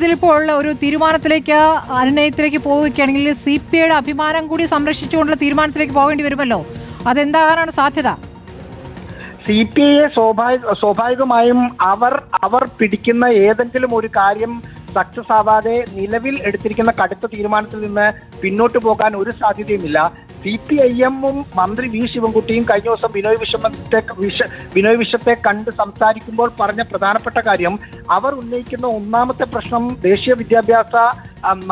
ഇതിലിപ്പോൾ ഒരു തീരുമാനത്തിലേക്ക് അനുനയത്തിലേക്ക് പോവുകയാണെങ്കിൽ CPIയുടെ അഭിമാനം കൂടി സംരക്ഷിച്ചുകൊണ്ടുള്ള തീരുമാനത്തിലേക്ക് പോകേണ്ടി വരുമല്ലോ. അതെന്താകാനാണ് സാധ്യത? CPIയെ സ്വാഭാവികമായും അവർ പിടിക്കുന്ന ഏതെങ്കിലും ഒരു കാര്യം സക്സസ് ആവാതെ നിലവിൽ എടുത്തിരിക്കുന്ന കടുത്ത തീരുമാനത്തിൽ നിന്ന് പിന്നോട്ട് പോകാൻ ഒരു സാധ്യതയുമില്ല. CPIഎമ്മും മന്ത്രി വി ശിവൻകുട്ടിയും കഴിഞ്ഞ ദിവസം ബിനോയ് വിശ്വത്തെ കണ്ട് സംസാരിക്കുമ്പോൾ പറഞ്ഞ പ്രധാനപ്പെട്ട കാര്യം, അവർ ഉന്നയിക്കുന്ന ഒന്നാമത്തെ പ്രശ്നം ദേശീയ വിദ്യാഭ്യാസ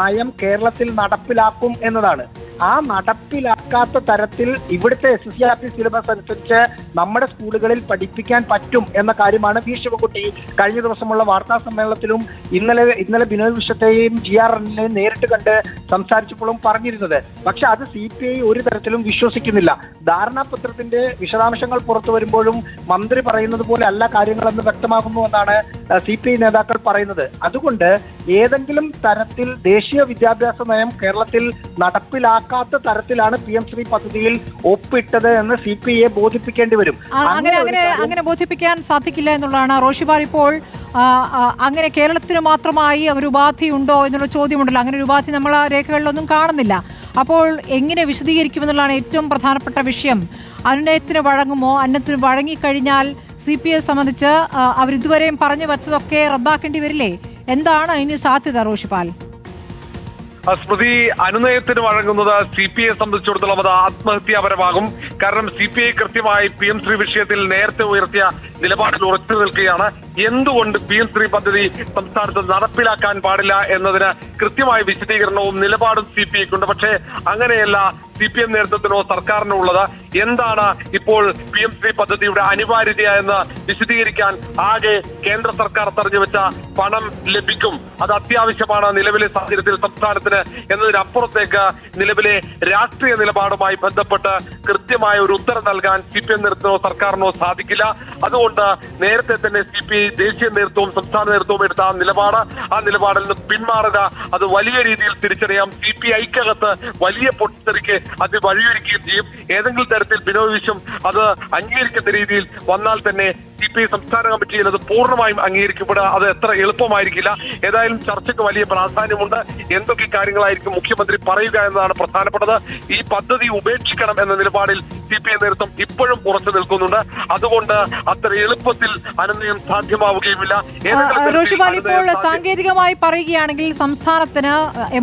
നയം കേരളത്തിൽ നടപ്പിലാക്കും എന്നതാണ്. ആ നടപ്പിലാക്കാത്ത തരത്തിൽ ഇവിടുത്തെ SSCRT സിലബസ് അനുസരിച്ച് നമ്മുടെ സ്കൂളുകളിൽ പഠിപ്പിക്കാൻ പറ്റും എന്ന കാര്യമാണ് വി ശിവൻകുട്ടി കഴിഞ്ഞ ദിവസമുള്ള വാർത്താ സമ്മേളനത്തിലും ഇന്നലെ ബിനോയ് വിശ്വത്തെയും GRNനെയും നേരിട്ട് കണ്ട് സംസാരിച്ചപ്പോഴും പറഞ്ഞിരുന്നത്. പക്ഷെ അത് CPI ഒരു തരത്തിലും വിശ്വസിക്കുന്നില്ല. ധാരണാപത്രത്തിന്റെ വിശദാംശങ്ങൾ പുറത്തു വരുമ്പോഴും മന്ത്രി പറയുന്നത് പോലെ അല്ല കാര്യങ്ങളെന്ന് വ്യക്തമാകുന്നുവെന്നാണ് CPI നേതാക്കൾ പറയുന്നത്. അതുകൊണ്ട് ഏതെങ്കിലും തരത്തിൽ ദേശീയ വിദ്യാഭ്യാസ നയം കേരളത്തിൽ നടപ്പിലാക്കാത്ത തരത്തിലാണ് PM-3 പദ്ധതിയിൽ ഒപ്പിട്ടത് എന്ന് CPIയെ ബോധിപ്പിക്കേണ്ടി വരും. അങ്ങനെ ബോധിപ്പിക്കാൻ സാധിക്കില്ല എന്നുള്ളതാണ് റോഷിബാർ. ഇപ്പോൾ അങ്ങനെ കേരളത്തിന് മാത്രമായി ഒരു ഉപാധി ഉണ്ടോ എന്നുള്ള ചോദ്യമുണ്ടല്ലോ. അങ്ങനെ ഒരു ഉപാധി നമ്മൾ ആ രേഖകളിലൊന്നും കാണുന്നില്ല. അപ്പോൾ എങ്ങനെ വിശദീകരിക്കുമെന്നുള്ളതാണ് ഏറ്റവും പ്രധാനപ്പെട്ട വിഷയം. അനുനയത്തിന് വഴങ്ങുമോ? അനുനയത്തിന് വഴങ്ങിക്കഴിഞ്ഞാൽ CPIയെ സംബന്ധിച്ച് അവരിതുവരെയും പറഞ്ഞു വച്ചതൊക്കെ റദ്ദാക്കേണ്ടി വരില്ലേ? എന്താണ് ഇനി സാധ്യത റോഷിപാൽ? സ്മൃതി, അനുനയത്തിന് വഴങ്ങുന്നത് CPIയെ സംബന്ധിച്ചിടത്തോളം അത് ആത്മഹത്യാപരമാകും. കാരണം CPI കൃത്യമായി PM-3 വിഷയത്തിൽ നേരത്തെ ഉയർത്തിയ നിലപാടിൽ ഉറച്ചു നിൽക്കുകയാണ്. എന്തുകൊണ്ട് PM-3 പദ്ധതി സംസ്ഥാനത്ത് നടപ്പിലാക്കാൻ പാടില്ല എന്നതിന് കൃത്യമായ വിശദീകരണവും നിലപാടും CPIക്കുണ്ട്. പക്ഷേ അങ്ങനെയല്ല CPM നേതൃത്വത്തിനോ സർക്കാരിനോ ഉള്ളത്. എന്താണ് ഇപ്പോൾ PM-3 പദ്ധതിയുടെ അനിവാര്യത എന്ന് വിശദീകരിക്കാൻ ആകെ കേന്ദ്ര സർക്കാർ തെരഞ്ഞുവെച്ച പണം ലഭിക്കും, അത് അത്യാവശ്യമാണ് നിലവിലെ സാഹചര്യത്തിൽ സംസ്ഥാനത്തിന് എന്നതിനപ്പുറത്തേക്ക് നിലവിലെ രാഷ്ട്രീയ നിലപാടുമായി ബന്ധപ്പെട്ട് കൃത്യമായ ഒരു ഉത്തരം നൽകാൻ CPM നേതൃത്വത്തിനോ സർക്കാരിനോ സാധിക്കില്ല. അതുകൊണ്ട് നേരത്തെ തന്നെ CPI ദേശീയ നേതൃത്വവും സംസ്ഥാന നേതൃത്വവും എടുത്ത ആ നിലപാടിൽ നിന്ന് പിന്മാറുക അത് വലിയ രീതിയിൽ തിരിച്ചറിയാം. CPIക്കകത്ത് വലിയ പൊട്ടിത്തെറിക്ക് അത് വഴിയൊരുക്കുകയും ചെയ്യും. ഏതെങ്കിലും തരത്തിൽ ബിനോയ് വിശ്വം അത് അംഗീകരിക്കുന്ന രീതിയിൽ വന്നാൽ തന്നെ CPI സംസ്ഥാന കമ്മിറ്റിയിൽ അത് പൂർണ്ണമായും അംഗീകരിക്കപ്പെടുക അത് എത്ര എളുപ്പമായിരിക്കില്ല. ഏതായാലും ചർച്ചയ്ക്ക് വലിയ പ്രാധാന്യമുണ്ട്. എന്തൊക്കെ കാര്യങ്ങളായിരിക്കും മുഖ്യമന്ത്രി പറയുക എന്നതാണ് പ്രധാനപ്പെട്ടത്. ഈ പദ്ധതി ഉപേക്ഷിക്കണം എന്ന നിലപാടിൽ CPI നേതൃത്വം ഇപ്പോഴും ഉറച്ചു നിൽക്കുന്നുണ്ട്. അതുകൊണ്ട് അത്ര എളുപ്പത്തിൽ അനുനയം സാധ്യമാവുകയുമില്ല. റോഷിപാൽ, ഇപ്പോൾ സാങ്കേതികമായി പറയുകയാണെങ്കിൽ സംസ്ഥാനത്തിന്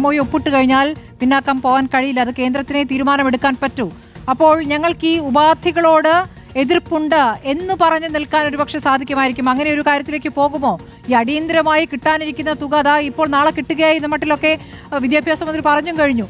MOU ഒപ്പിട്ട് കഴിഞ്ഞാൽ പിന്നാക്കം പോകാൻ കഴിയില്ല. അത് കേന്ദ്രത്തിനെ തീരുമാനമെടുക്കാൻ പറ്റൂ. അപ്പോൾ ഞങ്ങൾക്ക് ഈ ഉപാധികളോട് എതിർപ്പുണ്ട് എന്ന് പറഞ്ഞു നിൽക്കാൻ ഒരുപക്ഷെ സാധിക്കുമായിരിക്കും. അങ്ങനെ ഒരു കാര്യത്തിലേക്ക് പോകുമോ? ഈ അടിയന്തരമായി കിട്ടാനിരിക്കുന്ന തുക അതാ ഇപ്പോൾ നാളെ കിട്ടുകയായി എന്ന മട്ടിലൊക്കെ വിദ്യാഭ്യാസ മന്ത്രി പറഞ്ഞും കഴിഞ്ഞു.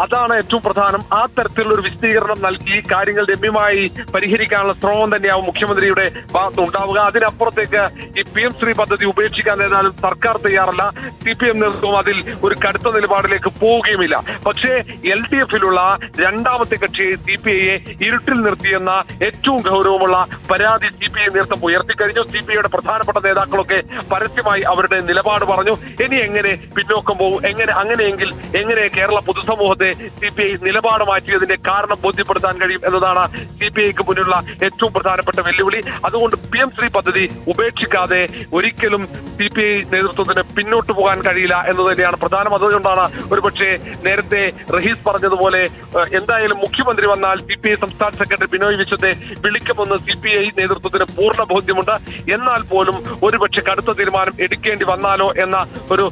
അതാണ് ഏറ്റവും പ്രധാനം. ആ തരത്തിലുള്ള ഒരു വിശദീകരണം നൽകി കാര്യങ്ങൾ രമ്യമായി പരിഹരിക്കാനുള്ള ശ്രമം തന്നെയാവും മുഖ്യമന്ത്രിയുടെ ഭാഗത്ത് ഉണ്ടാവുക. അതിനപ്പുറത്തേക്ക് ഈ PM-3 പദ്ധതി ഉപേക്ഷിക്കാൻ ഏതായാലും സർക്കാർ തയ്യാറല്ല. CPM നേതൃത്വം അതിൽ ഒരു കടുത്ത നിലപാടിലേക്ക് പോവുകയുമില്ല. പക്ഷേ LDFിലുള്ള രണ്ടാമത്തെ കക്ഷി CPIയെ ഇരുട്ടിൽ നിർത്തിയെന്ന ഏറ്റവും ഗൗരവമുള്ള പരാതി CPI നേതൃത്വം ഉയർത്തിക്കഴിഞ്ഞു. CPIയുടെ പ്രധാനപ്പെട്ട നേതാക്കളൊക്കെ പരസ്യമായി അവരുടെ നിലപാട് പറഞ്ഞു. ഇനി എങ്ങനെ പിന്നോക്കം പോകും? അങ്ങനെയെങ്കിൽ എങ്ങനെ കേരള പൊതുസമൂഹത്തെ CPI നിലപാട് മാറ്റിയതിന്റെ കാരണം ബോധ്യപ്പെടുത്താൻ കഴിയും എന്നതാണ് CPIക്ക് മുന്നിലുള്ള ഏറ്റവും പ്രധാനപ്പെട്ട വെല്ലുവിളി. അതുകൊണ്ട് PM-3 പദ്ധതി ഉപേക്ഷിക്കാതെ ഒരിക്കലും CPI നേതൃത്വത്തിന് പിന്നോട്ട് പോകാൻ കഴിയില്ല എന്ന് തന്നെയാണ് പ്രധാനം. അതുകൊണ്ടാണ് ഒരുപക്ഷെ നേരത്തെ റഹീസ് പറഞ്ഞതുപോലെ എന്തായാലും മുഖ്യമന്ത്രി വന്നാൽ CPI സംസ്ഥാന സെക്രട്ടറി ബിനോയ് വിശ്വത്തെ വിളിക്കുമെന്ന് CPI നേതൃത്വത്തിന് പൂർണ്ണ ബോധ്യമുണ്ട്. എന്നാൽ പോലും ഒരുപക്ഷെ കടുത്ത തീരുമാനം എടുക്കേണ്ടി വന്നാലോ എന്ന ഒരു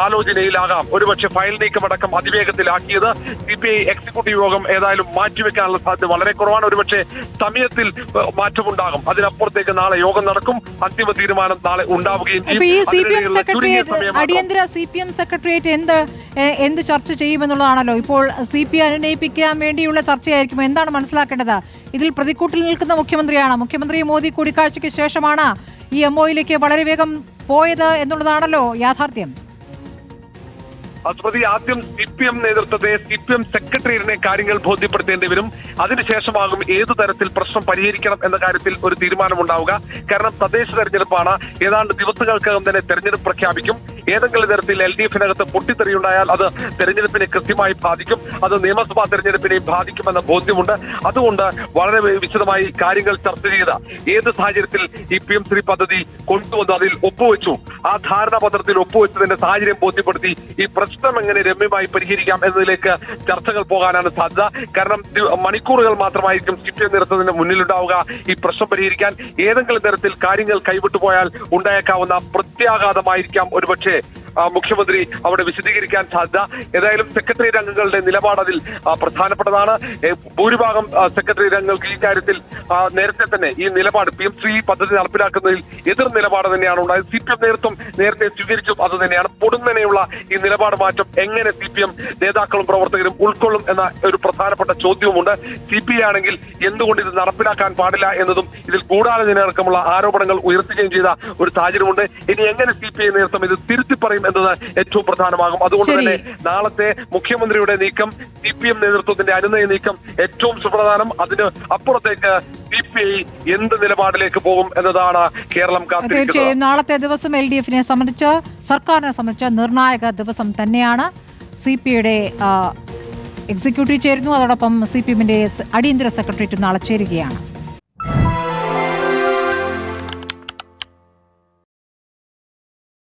ആലോചനയിലാകാം ഒരുപക്ഷെ ഫയൽ നീക്കമടക്കം അതിവേഗത്തിലാക്കിയത്. CPI എക്സിക്യൂട്ടീവ് യോഗം ഏതായാലും മാറ്റിവെക്കാനുള്ള സാധ്യത വളരെ കുറവാണ്. ഒരുപക്ഷെ സമയത്തിൽ മാറ്റമുണ്ടാകും. അതിനപ്പുറത്തേക്ക് നാളെ യോഗം നടക്കും. അന്തിമ തീരുമാനം നാളെ ഉണ്ടാവുകയും ചെയ്യും. അടിയന്തര CPM സെക്രട്ടേറിയറ്റ് എന്ത് ചർച്ച ചെയ്യുമെന്നുള്ളതാണല്ലോ ഇപ്പോൾ. CPI അനുനയിപ്പിക്കാൻ വേണ്ടിയുള്ള ചർച്ചയായിരിക്കും. എന്താണ് മനസ്സിലാക്കേണ്ടത്? ഇതിൽ പ്രതിക്കൂട്ടിൽ നിൽക്കുന്ന മുഖ്യമന്ത്രിയാണ്. മുഖ്യമന്ത്രി മോദി കൂടിക്കാഴ്ചയ്ക്ക് ശേഷമാണ് ഈ MOUയിലേക്ക് വളരെ വേഗം പോയത് എന്നുള്ളതാണല്ലോ യാഥാർത്ഥ്യം. സ്മൃതി, ആദ്യം CPM നേതൃത്വത്തെ CPM സെക്രട്ടറിയെ കാര്യങ്ങൾ ബോധ്യപ്പെടുത്തേണ്ടി വരും. അതിനുശേഷമാകും ഏതു തരത്തിൽ പ്രശ്നം പരിഹരിക്കണം എന്ന കാര്യത്തിൽ ഒരു തീരുമാനമുണ്ടാവുക. കാരണം തദ്ദേശ തെരഞ്ഞെടുപ്പാണ്. ഏതാണ്ട് ദിവസങ്ങൾക്കകം തന്നെ തെരഞ്ഞെടുപ്പ് പ്രഖ്യാപിക്കും. ഏതെങ്കിലും തരത്തിൽ LDF-നകത്ത് പൊട്ടിത്തെറിയുണ്ടായാൽ അത് തെരഞ്ഞെടുപ്പിനെ കൃത്യമായി ബാധിക്കും, അത് നിയമസഭാ തെരഞ്ഞെടുപ്പിനെയും ബാധിക്കുമെന്ന ബോധ്യമുണ്ട്. അതുകൊണ്ട് വളരെ വിശദമായി കാര്യങ്ങൾ ചർച്ച ചെയ്ത ഏത് സാഹചര്യത്തിൽ ഈ PM3 പദ്ധതി കൊണ്ടുവന്ന് അതിൽ ഒപ്പുവെച്ചു, ആ ധാരണാപത്രത്തിൽ ഒപ്പുവെച്ചതിന്റെ സാഹചര്യം ബോധ്യപ്പെടുത്തി ഈ പ്രശ്നം എങ്ങനെ രമ്യമായി പരിഹരിക്കാം എന്നതിലേക്ക് ചർച്ചകൾ പോകാനാണ് സാധ്യത. കാരണം മണിക്കൂറുകൾ മാത്രമായിരിക്കും CPM നേതൃത്വത്തിന് മുന്നിലുണ്ടാവുക ഈ പ്രശ്നം പരിഹരിക്കാൻ. ഏതെങ്കിലും തരത്തിൽ കാര്യങ്ങൾ കൈവിട്ടു പോയാൽ ഉണ്ടായേക്കാവുന്ന പ്രത്യാഘാതമായിരിക്കാം ഒരുപക്ഷെ മുഖ്യമന്ത്രി അവിടെ വിശദീകരിക്കാൻ സാധ്യത. ഏതായാലും സെക്രട്ടേറിയറ്റ് അംഗങ്ങളുടെ നിലപാട് അതിൽ പ്രധാനപ്പെട്ടതാണ്. ഭൂരിഭാഗം സെക്രട്ടേറിയറ്റ് അംഗങ്ങൾക്ക് ഈ കാര്യത്തിൽ നേരത്തെ തന്നെ ഈ നിലപാട് PM3 പദ്ധതി നടപ്പിലാക്കുന്നതിൽ എതിർ നിലപാട് തന്നെയാണ് ഉണ്ടായത്. CPM നേതൃത്വം നേരത്തെ സ്വീകരിച്ചും അത് തന്നെയാണ്. പൊടുന്നനെയുള്ള ഈ നിലപാട് മാറ്റം എങ്ങനെ CPM നേതാക്കളും പ്രവർത്തകരും ഉൾക്കൊള്ളും എന്ന ഒരു പ്രധാനപ്പെട്ട ചോദ്യവുമുണ്ട്. CPI ആണെങ്കിൽ എന്തുകൊണ്ട് ഇത് നടപ്പിലാക്കാൻ പാടില്ല എന്നതും ഇതിൽ ഗൂഢാലോചനയടക്കമുള്ള ആരോപണങ്ങൾ ഉയർത്തുകയും ചെയ്ത ഒരു സാഹചര്യമുണ്ട്. ഇനി എങ്ങനെ CPI നേതൃത്വം ഇത് തിരുത്തി പറയും എന്നത് ഏറ്റവും പ്രധാനമാകും. അതുകൊണ്ട് തന്നെ നാളത്തെ മുഖ്യമന്ത്രിയുടെ നീക്കം, CPM നേതൃത്വത്തിന്റെ അനുനയ നീക്കം ഏറ്റവും സുപ്രധാനം. അതിന് അപ്പുറത്തേക്ക് CPI എന്ത് നിലപാടിലേക്ക് പോകും എന്നതാണ് കേരളം കാത്തിരിക്കുന്നത്. തീർച്ചയായും നാളത്തെ ദിവസം LDF-നെ സംബന്ധിച്ച്, സർക്കാരിനെ സംബന്ധിച്ച് നിർണായക ദിവസം തന്നെയാണ്. CPI-യുടെ എക്സിക്യൂട്ടീവ് ചേരുന്നു, അതോടൊപ്പം CPM-ന്റെ അടിയന്തര സെക്രട്ടേറിയറ്റ് നാളെ ചേരുകയാണ്.